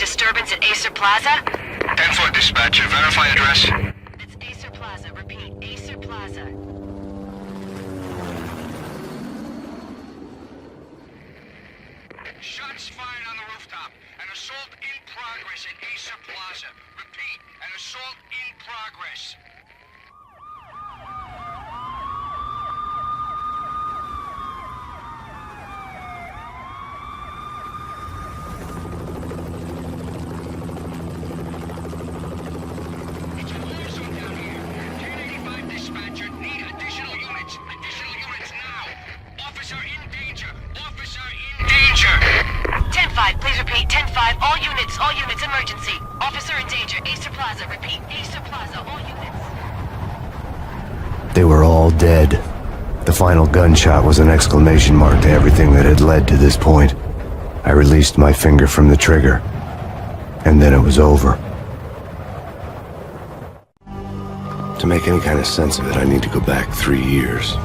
disturbance at Acer Plaza? 10-4 dispatcher, verify address. It's Acer Plaza. Repeat, Acer Plaza. Shots fired on the rooftop. An assault in progress at Acer Plaza. Repeat, an assault in progress. It's a war zone down here. 1085 dispatcher, need additional units. Additional units now. Officer in danger. Officer in danger. 10-5, please repeat. 10-5, all units, emergency. Officer in danger, Acer Plaza. Repeat, Acer Plaza, all units. They were all dead. The final gunshot was an exclamation mark to everything that had led to this point. I released my finger from the trigger, and then it was over. To make any kind of sense of it, I need to go back 3 years.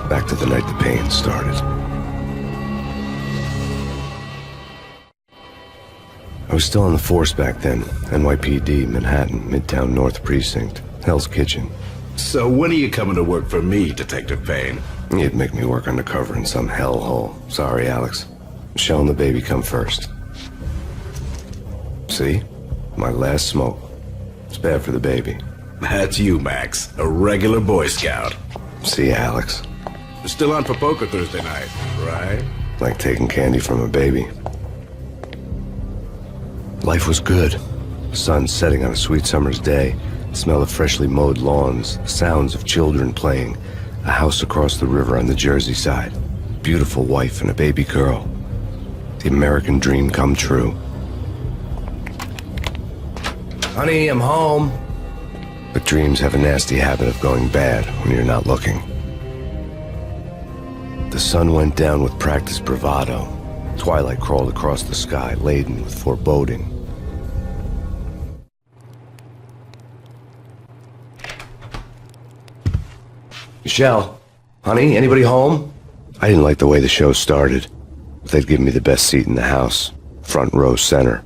Back to the night the pain started. I was still on the force back then. NYPD, Manhattan, Midtown North Precinct, Hell's Kitchen. So when are you coming to work for me, Detective Payne? You'd make me work undercover in some hellhole. Sorry, Alex. Michelle and the baby come first. See? My last smoke. It's bad for the baby. That's you, Max. A regular Boy Scout. See, Alex. Still on for poker Thursday night, right? Like taking candy from a baby. Life was good. The sun setting on a sweet summer's day. The smell of freshly mowed lawns. Sounds of children playing. A house across the river on the Jersey side. Beautiful wife and a baby girl. The American dream come true. Honey, I'm home. But dreams have a nasty habit of going bad when you're not looking. The sun went down with practiced bravado. Twilight crawled across the sky, laden with foreboding. Michelle, honey, anybody home? I didn't like the way the show started. They'd given me the best seat in the house, front row center.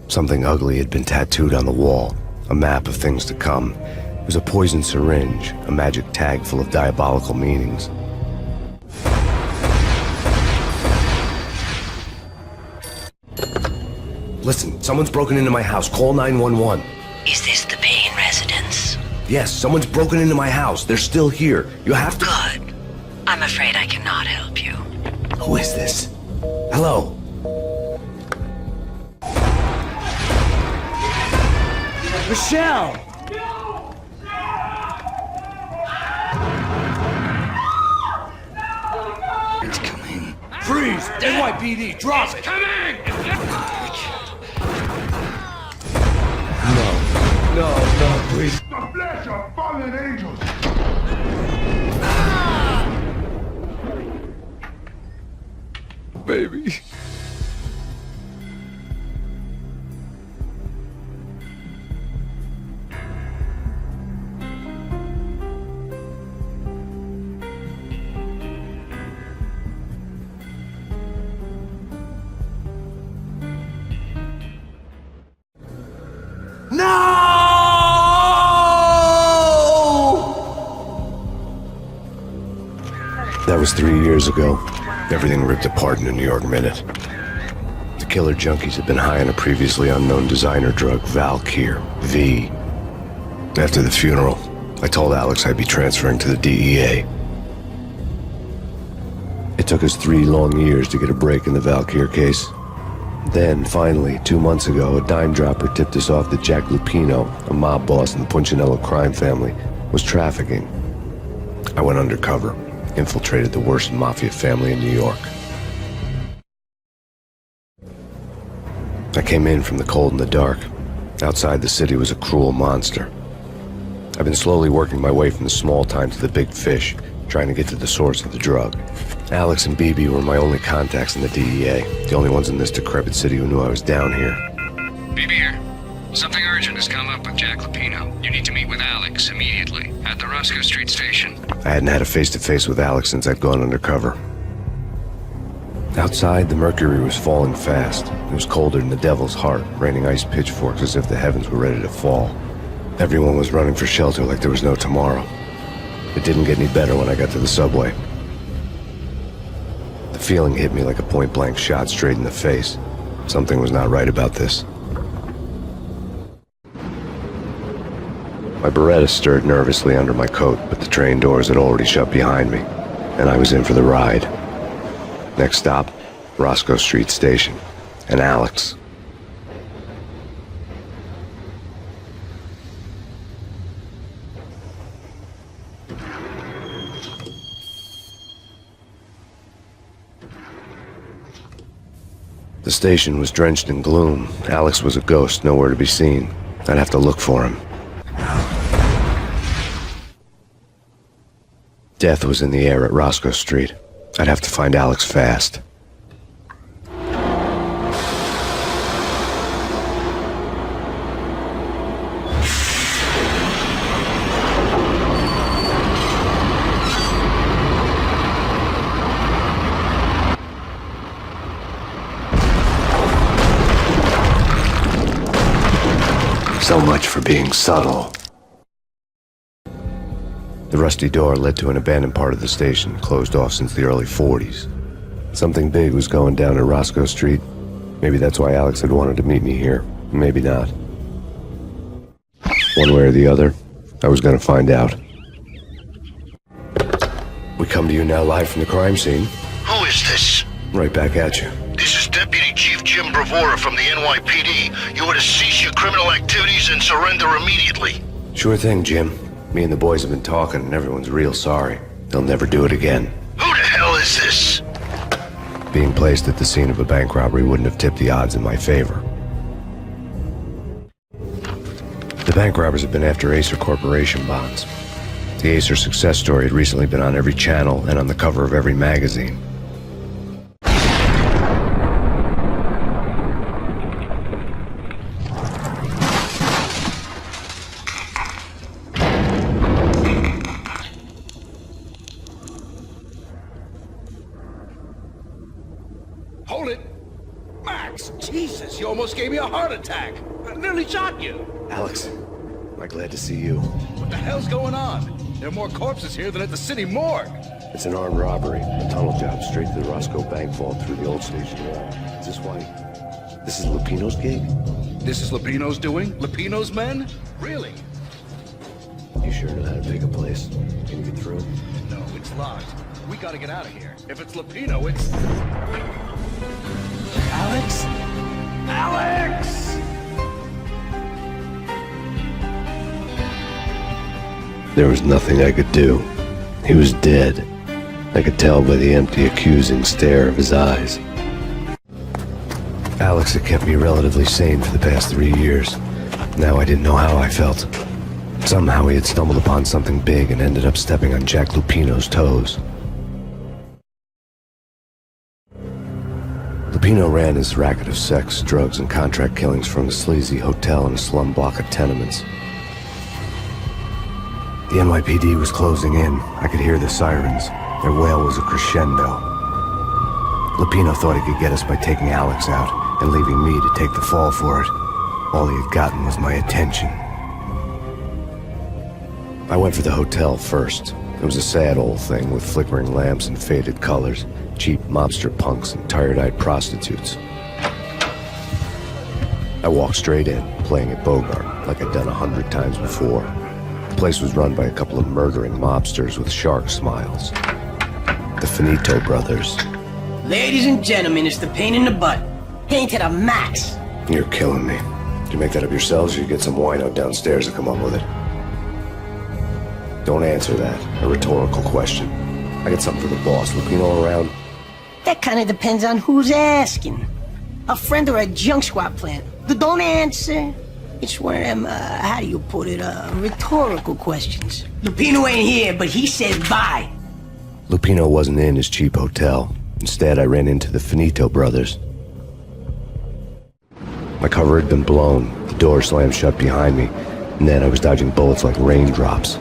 Something ugly had been tattooed on the wall, a map of things to come. It was a poison syringe, a magic tag full of diabolical meanings. Listen, someone's broken into my house. Call 911. Is this the Payne residence? Yes, someone's broken into my house. They're still here. You have to... Good. I'm afraid I cannot help you. Who is this? Hello? Michelle! It's coming. Freeze! NYPD, drop it! Coming! No, please. The flesh of fallen angels. Baby. That was 3 years ago. Everything ripped apart in a New York minute. The killer junkies had been high on a previously unknown designer drug, Valkyr, V. After the funeral, I told Alex I'd be transferring to the DEA. It took us 3 long years to get a break in the Valkyr case. Then, finally, 2 months ago, a dime dropper tipped us off that Jack Lupino, a mob boss in the Punchinello crime family, was trafficking. I went undercover. Infiltrated the worst mafia family in New York. I came in from the cold and the dark. Outside the city was a cruel monster. I've been slowly working my way from the small time to the big fish, trying to get to the source of the drug. Alex and BB were my only contacts in the DEA, the only ones in this decrepit city who knew I was down here. BB here. Something urgent has come up with Jack Lupino. You need to meet with Alex immediately at the Roscoe Street station. I hadn't had a face-to-face with Alex since I'd gone undercover. Outside, the mercury was falling fast. It was colder than the devil's heart, raining ice pitchforks as if the heavens were ready to fall. Everyone was running for shelter like there was no tomorrow. It didn't get any better when I got to the subway. The feeling hit me like a point-blank shot straight in the face. Something was not right about this. My Beretta stirred nervously under my coat, but the train doors had already shut behind me, and I was in for the ride. Next stop, Roscoe Street Station, and Alex. The station was drenched in gloom. Alex was a ghost, nowhere to be seen. I'd have to look for him. Death was in the air at Roscoe Street. I'd have to find Alex fast. So much for being subtle. The rusty door led to an abandoned part of the station, closed off since the early 40s. Something big was going down at Roscoe Street. Maybe that's why Alex had wanted to meet me here. Maybe not. One way or the other, I was going to find out. We come to you now live from the crime scene. Who is this? Right back at you. This is Deputy Chief Jim Bravura from the NYPD. You are to cease your criminal activities and surrender immediately. Sure thing, Jim. Me and the boys have been talking, and everyone's real sorry. They'll never do it again. Who the hell is this? Being placed at the scene of a bank robbery wouldn't have tipped the odds in my favor. The bank robbers have been after Acer Corporation bonds. The Acer success story had recently been on every channel and on the cover of every magazine. Hold it! Max, Jesus, you almost gave me a heart attack. I nearly shot you. Alex, I'm glad to see you. What the hell's going on? There are more corpses here than at the city morgue. It's an armed robbery, a tunnel job straight to the Roscoe Bank vault through the old station wall. Is this why? This is Lupino's gig? This is Lupino's doing? Lupino's men? Really? You sure know how to pick a place. Can you get through? No, it's locked. We gotta get out of here. If it's Lupino, it's... Alex? Alex! There was nothing I could do. He was dead. I could tell by the empty, accusing stare of his eyes. Alex had kept me relatively sane for the past 3 years. Now I didn't know how I felt. Somehow he had stumbled upon something big and ended up stepping on Jack Lupino's toes. Lupino ran his racket of sex, drugs, and contract killings from a sleazy hotel in a slum block of tenements. The NYPD was closing in. I could hear the sirens. Their wail was a crescendo. Lupino thought he could get us by taking Alex out and leaving me to take the fall for it. All he had gotten was my attention. I went for the hotel first. It was a sad old thing with flickering lamps and faded colors, cheap mobster punks and tired-eyed prostitutes. I walked straight in, playing at Bogart, like I'd done 100 times before. The place was run by a couple of murdering mobsters with shark smiles. The Finito brothers. Ladies and gentlemen, it's the pain in the butt. Pain to the max. You're killing me. Did you make that up yourselves, or you get some wino downstairs to come up with it? Don't answer that. A rhetorical question. I got something for the boss. Lupino around? That kind of depends on who's asking. A friend or a junk squad plant. Don't answer. It's one of them, how do you put it, rhetorical questions. Lupino ain't here, but he said bye. Lupino wasn't in his cheap hotel. Instead, I ran into the Finito brothers. My cover had been blown. The door slammed shut behind me, and then I was dodging bullets like raindrops.